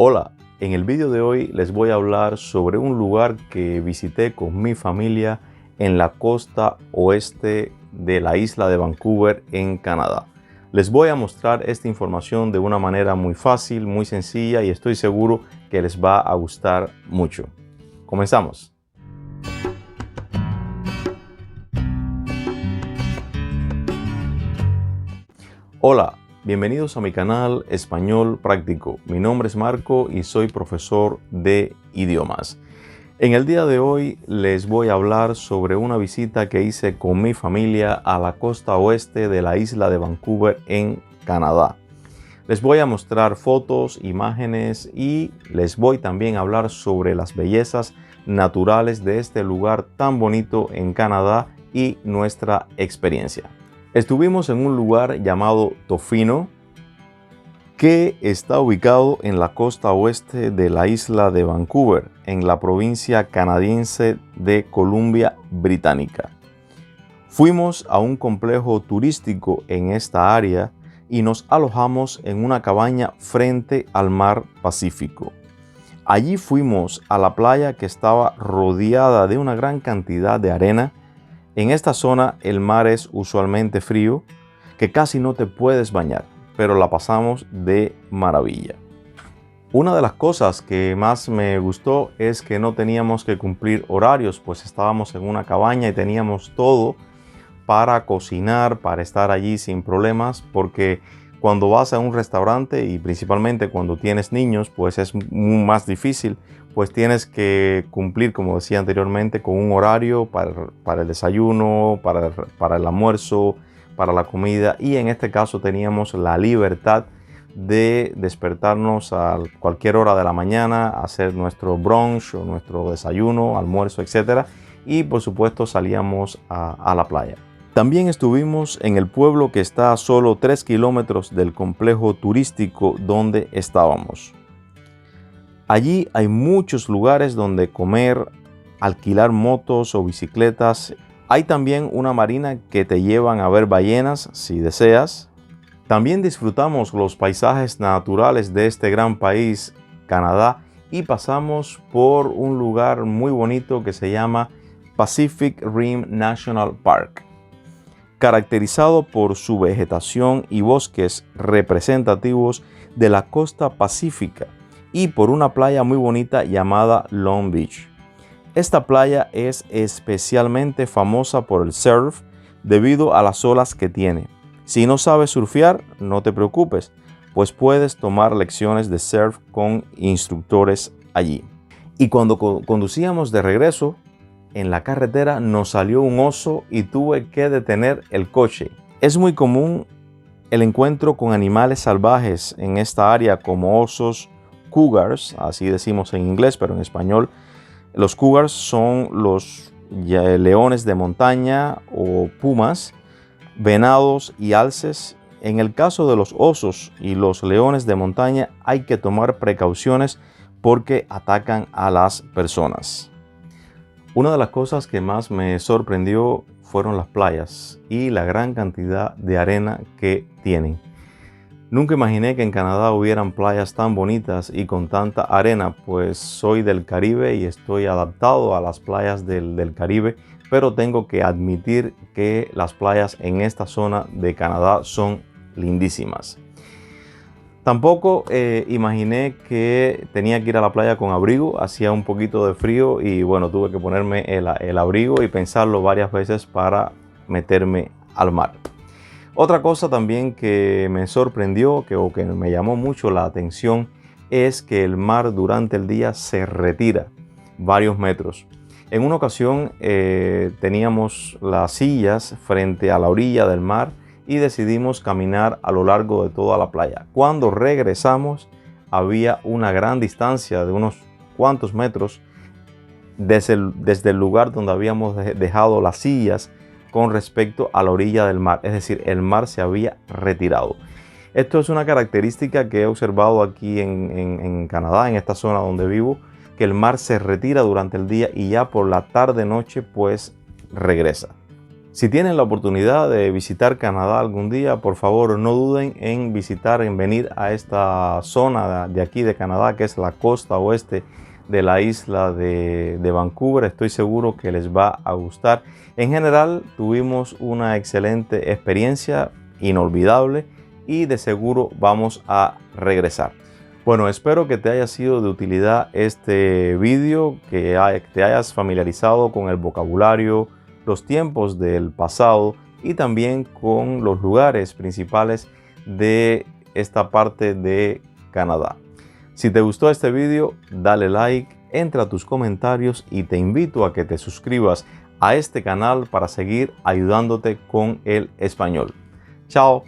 Hola, en el vídeo de hoy les voy a hablar sobre un lugar que visité con mi familia en la costa oeste de la isla de Vancouver en Canadá. Les voy a mostrar esta información de una manera muy fácil, muy sencilla y estoy seguro que les va a gustar mucho. Comenzamos. Hola, bienvenidos a mi canal Español Práctico. Mi nombre es Marco y soy profesor de idiomas. En el día de hoy les voy a hablar sobre una visita que hice con mi familia a la costa oeste de la isla de Vancouver en Canadá. Les voy a mostrar fotos, imágenes y les voy también a hablar sobre las bellezas naturales de este lugar tan bonito en Canadá y nuestra experiencia. Estuvimos en un lugar llamado Tofino, que está ubicado en la costa oeste de la isla de Vancouver, en la provincia canadiense de Columbia Británica. Fuimos a un complejo turístico en esta área y nos alojamos en una cabaña frente al mar Pacífico. Allí fuimos a la playa que estaba rodeada de una gran cantidad de arena. En esta zona el mar es usualmente frío, que casi no te puedes bañar, pero la pasamos de maravilla. Una de las cosas que más me gustó es que no teníamos que cumplir horarios, pues estábamos en una cabaña y teníamos todo para cocinar, para estar allí sin problemas, porque cuando vas a un restaurante y principalmente cuando tienes niños, pues es más difícil, pues tienes que cumplir, como decía anteriormente, con un horario para el desayuno, para el almuerzo, para la comida, y en este caso teníamos la libertad de despertarnos a cualquier hora de la mañana, hacer nuestro brunch o nuestro desayuno, almuerzo, etc. Y por supuesto salíamos a la playa. También estuvimos en el pueblo que está a solo 3 kilómetros del complejo turístico donde estábamos. Allí hay muchos lugares donde comer, alquilar motos o bicicletas. Hay también una marina que te llevan a ver ballenas si deseas. También disfrutamos los paisajes naturales de este gran país, Canadá, y pasamos por un lugar muy bonito que se llama Pacific Rim National Park, caracterizado por su vegetación y bosques representativos de la costa pacífica y por una playa muy bonita llamada Long Beach. Esta playa es especialmente famosa por el surf debido a las olas que tiene. Si no sabes surfear, no te preocupes, pues puedes tomar lecciones de surf con instructores allí. Y cuando conducíamos de regreso, en la carretera nos salió un oso y tuve que detener el coche. Es muy común el encuentro con animales salvajes en esta área como osos, cougars, así decimos en inglés, pero en español los cougars son los leones de montaña o pumas, venados y alces. En el caso de los osos y los leones de montaña hay que tomar precauciones porque atacan a las personas. Una de las cosas que más me sorprendió fueron las playas y la gran cantidad de arena que tienen. Nunca imaginé que en Canadá hubieran playas tan bonitas y con tanta arena, pues soy del Caribe y estoy adaptado a las playas del Caribe, pero tengo que admitir que las playas en esta zona de Canadá son lindísimas. Tampoco imaginé que tenía que ir a la playa con abrigo, hacía un poquito de frío y bueno, tuve que ponerme el abrigo y pensarlo varias veces para meterme al mar. Otra cosa también que me sorprendió, o que me llamó mucho la atención, es que el mar durante el día se retira varios metros. En una ocasión teníamos las sillas frente a la orilla del mar y decidimos caminar a lo largo de toda la playa. Cuando regresamos había una gran distancia de unos cuantos metros desde el lugar donde habíamos dejado las sillas con respecto a la orilla del mar, es decir, el mar se había retirado. Esto es una característica que he observado aquí en Canadá, en esta zona donde vivo, que el mar se retira durante el día y ya por la tarde-noche pues regresa. Si tienen la oportunidad de visitar Canadá algún día, por favor no duden en venir a esta zona de aquí de Canadá, que es la costa oeste de la isla de Vancouver. Estoy seguro que les va a gustar. En general tuvimos una excelente experiencia, inolvidable, y de seguro vamos a regresar. Bueno, espero que te haya sido de utilidad este vídeo, que te hayas familiarizado con el vocabulario, los tiempos del pasado y también con los lugares principales de esta parte de Canadá. Si te gustó este vídeo, dale like, entra a tus comentarios y te invito a que te suscribas a este canal para seguir ayudándote con el español. Chao.